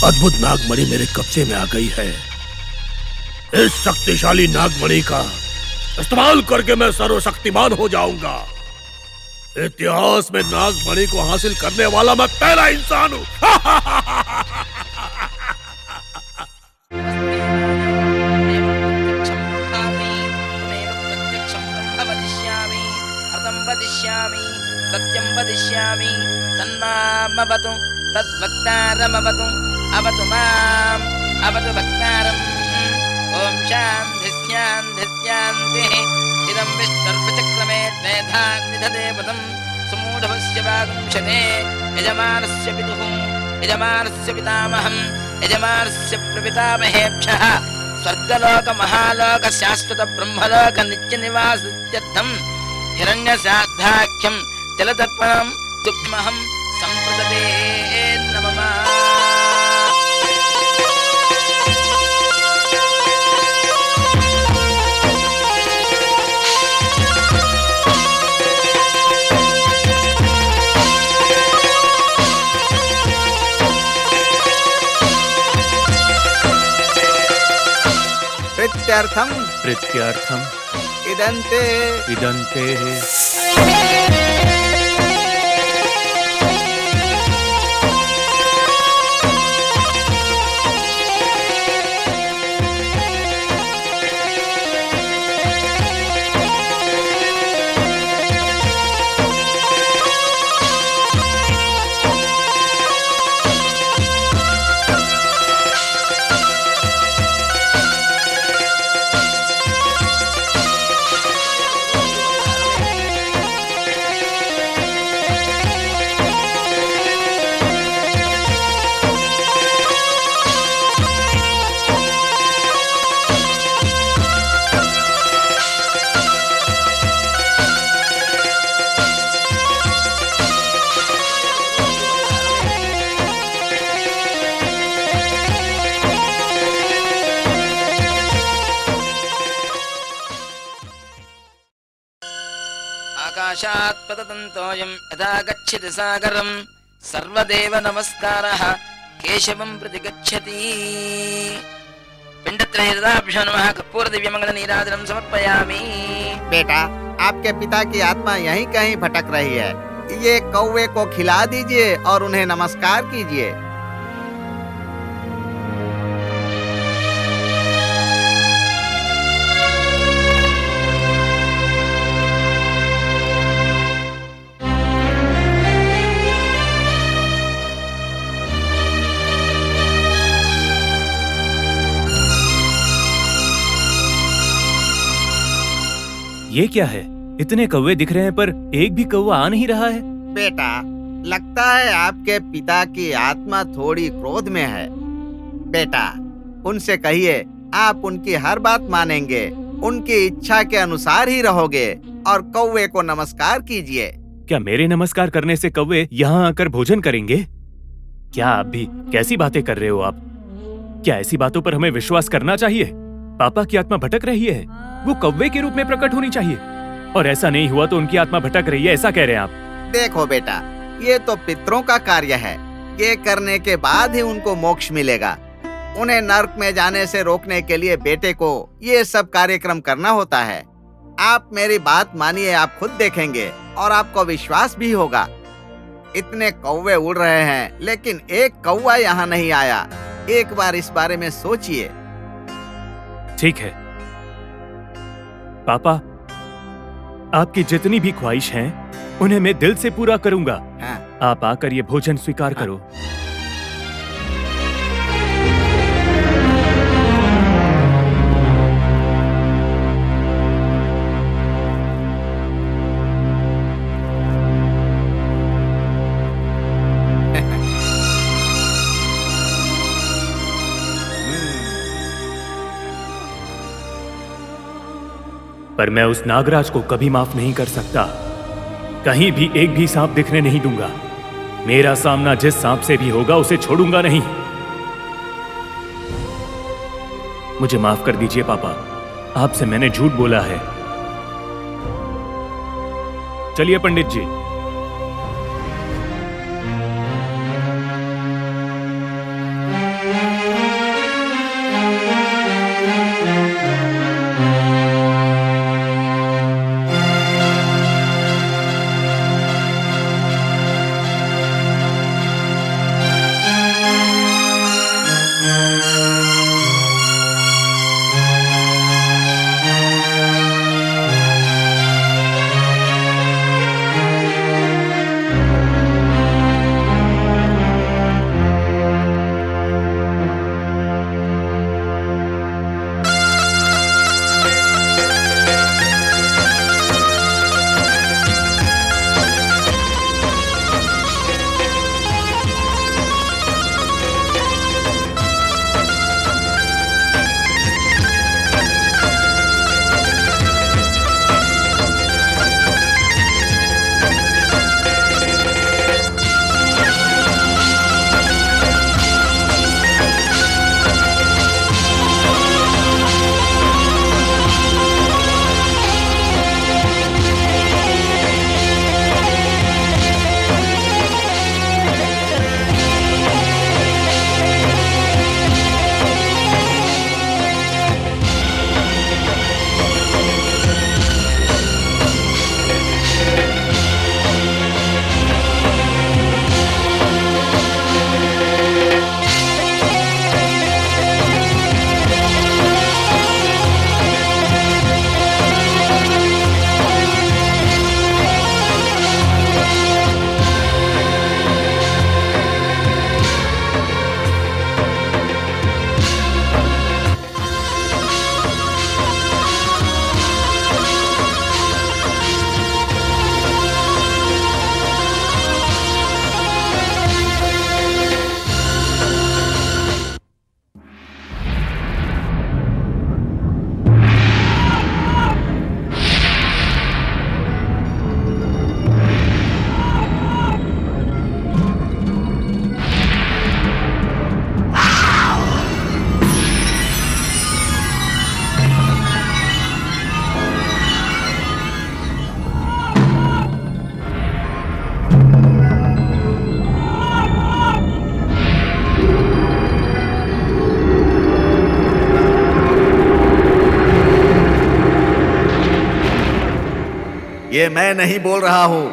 अद्भुत नागमणि मेरे कब्जे में आ गई है। इस शक्तिशाली नागमणि का इस्तेमाल करके मैं सर्वशक्तिमान हो जाऊंगा। इतिहास में नागमणि को हासिल करने वाला मैं पहला इंसान हूँ। सत्यं वदिष्यामि तन्मामवतु तद्वक्तारमवतु अवतु माम् अवतु वक्तारम्। ॐ शान्तिः इदं विष्णुर्वचक्रमे द्वेधान्निधदेवतं सुमूढभस्य वागुंशते यजमानस्य पितुः यजमानस्य पितामहं यजमानस्य प्रपितामहेभ्यः स्वर्गलोकमहालोक शाश्वत ब्रह्मलोक नित्यनिवासत्यर्थं हिरण्यसाध्याख्यं जलतर्पणं तुभ्यमहं सम्प्रदते नमः। प्रीत्यर्थम इदन्ते आकाशात् पततन्तोऽयं यथा गच्छति सागरं सर्वदेव नमस्कारः केशवं प्रति गच्छति। पिण्डत्रयदाभ्यो नमः कर्पूरदिव्यमङ्गलनीराजनं समर्पयामि। बेटा, आपके पिता की आत्मा यहीं कहीं भटक रही है। ये कौवे को खिला दीजिए और उन्हें नमस्कार कीजिए। ये क्या है? इतने कौवे दिख रहे हैं पर एक भी कौवा आ नहीं रहा है। बेटा, लगता है आपके पिता की आत्मा थोड़ी क्रोध में है। बेटा, उनसे कहिए आप उनकी हर बात मानेंगे, उनकी इच्छा के अनुसार ही रहोगे और कौवे को नमस्कार कीजिए। क्या मेरे नमस्कार करने से कौवे यहाँ आकर भोजन करेंगे? क्या आप भी कैसी बातें कर रहे हो आप? क्या ऐसी बातों पर हमें विश्वास करना चाहिए? पापा की आत्मा भटक रही है, वो कौवे के रूप में प्रकट होनी चाहिए, और ऐसा नहीं हुआ तो उनकी आत्मा भटक रही है, ऐसा कह रहे हैं आप? देखो बेटा, ये तो पितरों का कार्य है। ये करने के बाद ही उनको मोक्ष मिलेगा। उन्हें नर्क में जाने से रोकने के लिए बेटे को ये सब कार्यक्रम करना होता है। आप मेरी बात मानिए, आप खुद देखेंगे और आपको विश्वास भी होगा। इतने कौवे उड़ रहे हैं लेकिन एक कौवा यहाँ नहीं आया। एक बार इस बारे में सोचिए। ठीक है पापा, आपकी जितनी भी ख्वाहिश हैं, उन्हें मैं दिल से पूरा करूंगा। हाँ। आप आकर ये भोजन स्वीकार करो। पर मैं उस नागराज को कभी माफ नहीं कर सकता। कहीं भी एक भी सांप दिखने नहीं दूंगा। मेरा सामना जिस सांप से भी होगा उसे छोड़ूंगा नहीं। मुझे माफ कर दीजिए पापा, आपसे मैंने झूठ बोला है। चलिए पंडित जी। ये मैं नहीं बोल रहा हूँ,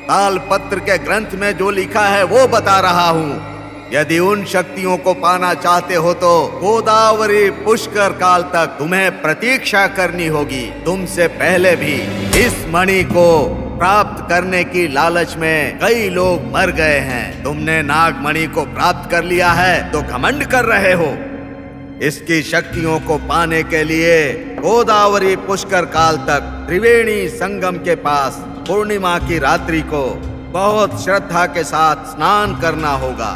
तालपत्र के ग्रंथ में जो लिखा है वो बता रहा हूँ। यदि उन शक्तियों को पाना चाहते हो तो गोदावरी पुष्कर काल तक तुम्हें प्रतीक्षा करनी होगी। तुमसे पहले भी इस मणि को प्राप्त करने की लालच में कई लोग मर गए हैं। तुमने नागमणि को प्राप्त कर लिया है तो घमंड कर रहे हो। इसकी शक्तियों को पाने के लिए गोदावरी पुष्कर काल तक त्रिवेणी संगम के पास पूर्णिमा की रात्रि को बहुत श्रद्धा के साथ स्नान करना होगा।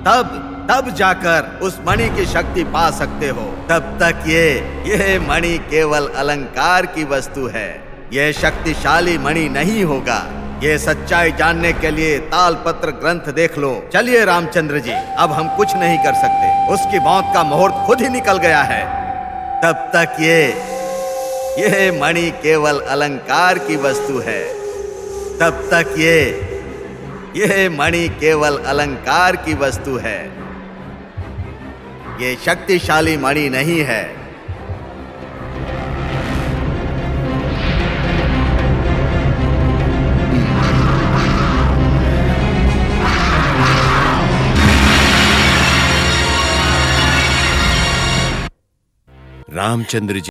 तब जाकर उस मणि की शक्ति पा सकते हो। तब तक ये मणि केवल अलंकार की वस्तु है। यह शक्तिशाली मणि नहीं होगा। ये सच्चाई जानने के लिए तालपत्र ग्रंथ देख लो। चलिए रामचंद्र जी, अब हम कुछ नहीं कर सकते। उसकी मौत का मुहूर्त खुद ही निकल गया है। तब तक ये मणि केवल अलंकार की वस्तु है। तब तक ये मणि केवल अलंकार की वस्तु है। ये शक्तिशाली मणि नहीं है। रामचंद्र जी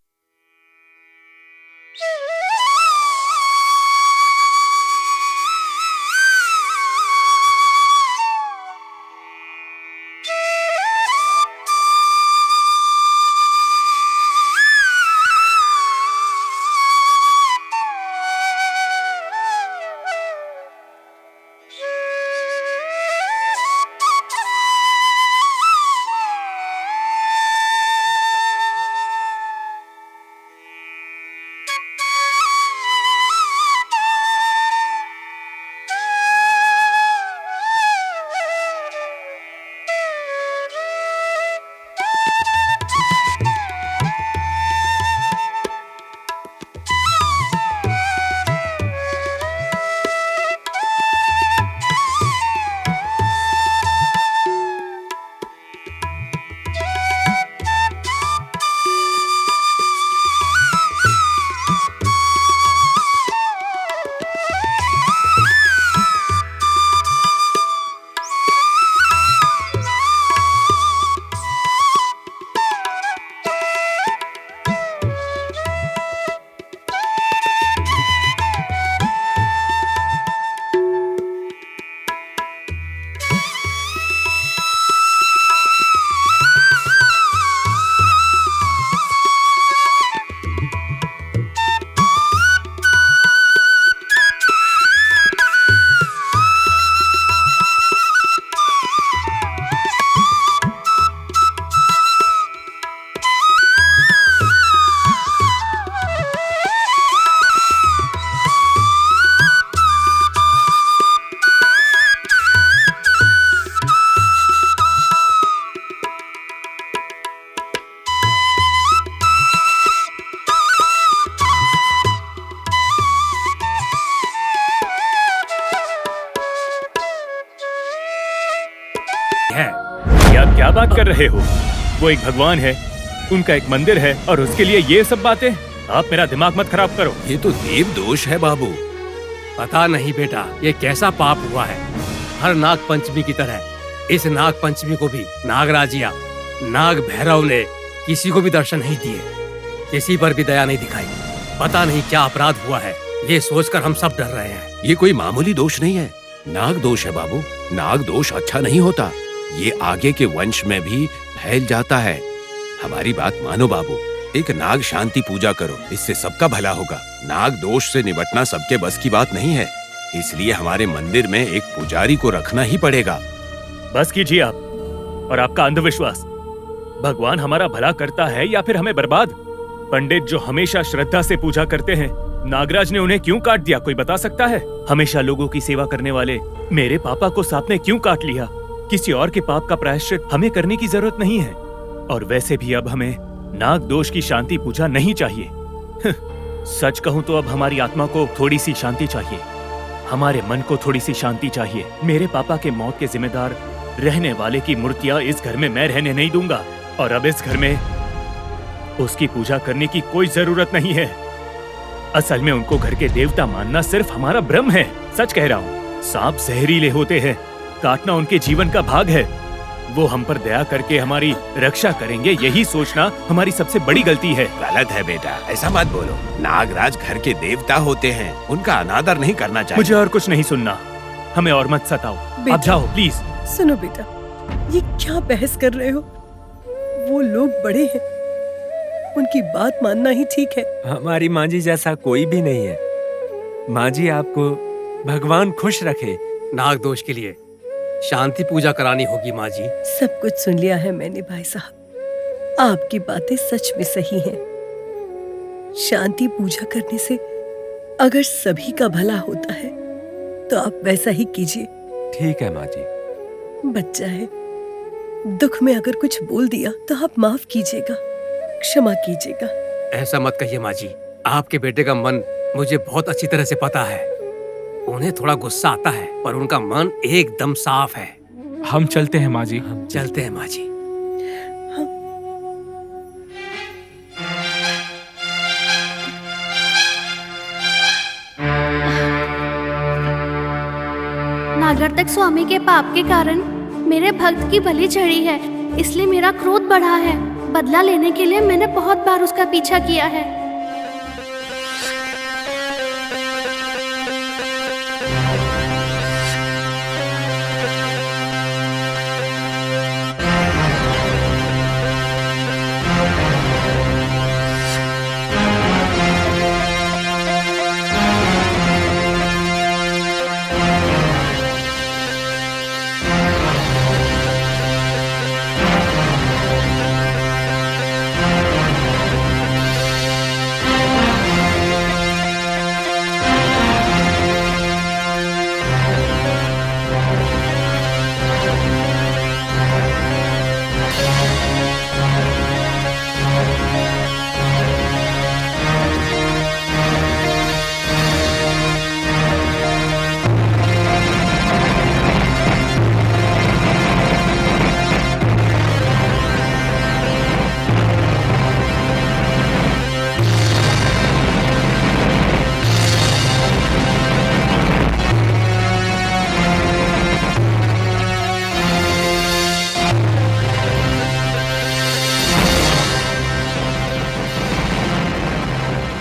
आप क्या बात कर रहे हो? वो एक भगवान है, उनका एक मंदिर है और उसके लिए ये सब बातें? आप मेरा दिमाग मत खराब करो। ये तो देव दोष है बाबू। पता नहीं बेटा, ये कैसा पाप हुआ है। हर नाग पंचमी की तरह इस नाग पंचमी को भी नागराज या नाग भैरव ने किसी को भी दर्शन नहीं दिए, किसी पर भी दया नहीं दिखाई। पता नहीं क्या अपराध हुआ है, ये सोचकर हम सब डर रहे हैं। ये कोई मामूली दोष नहीं है, नाग दोष है बाबू। नाग दोष अच्छा नहीं होता, ये आगे के वंश में भी फैल जाता है। हमारी बात मानो बाबू, एक नाग शांति पूजा करो, इससे सबका भला होगा। नाग दोष से निपटना सबके बस की बात नहीं है, इसलिए हमारे मंदिर में एक पुजारी को रखना ही पड़ेगा। बस कीजिए आप और आपका अंधविश्वास। भगवान हमारा भला करता है या फिर हमें बर्बाद? पंडित जो हमेशा श्रद्धा से पूजा करते हैं, नागराज ने उन्हें क्यों काट दिया, कोई बता सकता है? हमेशा लोगों की सेवा करने वाले मेरे पापा को सांप ने क्यों काट लिया? किसी और के पाप का प्रायश्चित हमें करने की जरूरत नहीं है। और वैसे भी अब हमें नाग दोष की शांति पूजा नहीं चाहिए। सच कहूँ तो अब हमारी आत्मा को थोड़ी सी शांति चाहिए, हमारे मन को थोड़ी सी शांति चाहिए। मेरे पापा के मौत के जिम्मेदार रहने वाले की मूर्तियां इस घर में मैं रहने नहीं दूंगा, और अब इस घर में उसकी पूजा करने की कोई जरूरत नहीं है। असल में उनको घर के देवता मानना सिर्फ हमारा भ्रम है। सच कह रहा हूँ, सांप जहरीले होते हैं, काटना उनके जीवन का भाग है। वो हम पर दया करके हमारी रक्षा करेंगे, यही सोचना हमारी सबसे बड़ी गलती है। गलत है बेटा, ऐसा मत बोलो। नागराज घर के देवता होते हैं, उनका अनादर नहीं करना चाहिए। मुझे और कुछ नहीं सुनना, हमें और मत सताओ। बेटा। आप जाओ प्लीज। सुनो बेटा, ये क्या बहस कर रहे हो? वो लोग बड़े हैं, उनकी बात मानना ही ठीक है। हमारी माँ जी जैसा कोई भी नहीं है। माँ जी आपको भगवान खुश रखे। नाग दोष के लिए शांति पूजा करानी होगी माँ जी। सब कुछ सुन लिया है मैंने भाई साहब, आपकी बातें सच में सही हैं। शांति पूजा करने से अगर सभी का भला होता है तो आप वैसा ही कीजिए। ठीक है माँ जी। बच्चा है, दुख में अगर कुछ बोल दिया तो आप माफ कीजिएगा, क्षमा कीजिएगा। ऐसा मत कहिए माँ जी, आपके बेटे का मन मुझे बहुत अच्छी तरह से पता है। उन्हें थोड़ा गुस्सा आता है पर उनका मन एकदम साफ है। हम चलते हैं माँ जी। हम चलते हैं माँ जी। नागरतक स्वामी के पाप के कारण मेरे भक्त की बलि चढ़ी है, इसलिए मेरा क्रोध बढ़ा है। बदला लेने के लिए मैंने बहुत बार उसका पीछा किया है।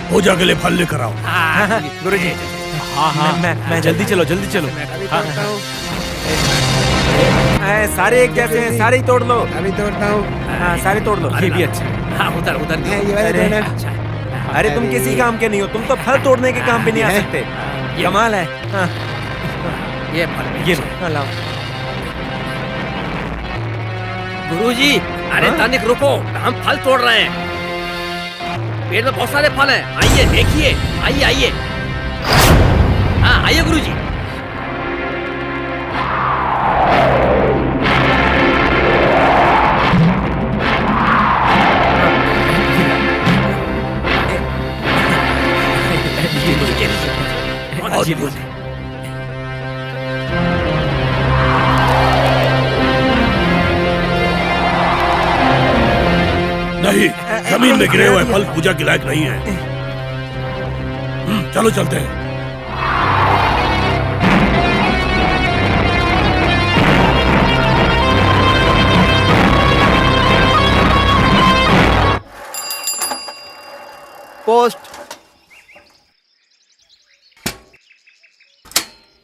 पूजा के लिए फल लेकर आओ। गुरुजी। मैं जल्दी चलो जल्दी चलो। सारे एक जैसे हैं, सारे ही तोड़ लो। अभी तोड़ता हूँ। सारे तोड़ लो। ये भी अच्छा है। हाँ उधर उधर अरे तुम किसी काम के नहीं हो, तुम तो फल तोड़ने के काम पे नहीं आ सकते। कमाल है। ये फल ये लाओ। गुरुजी, अरे तनिक रुको, हम फल तोड़ रहे हैं। पेड़ में बहुत सारे फल हैं, आइए देखिए। आइए आइए। हाँ आइए गुरुजी। बहुत अच्छी बात है। नहीं, जमीन में गिरे हुए फल पूजा के लायक नहीं है। चलो चलते हैं। पोस्ट।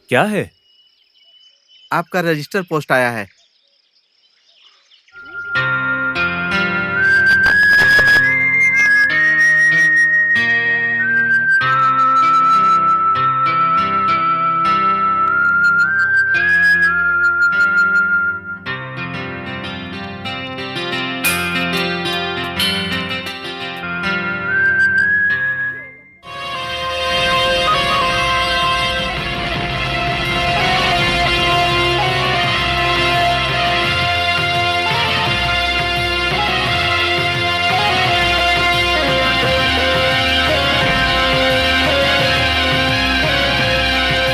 क्या है? आपका रजिस्टर पोस्ट आया है।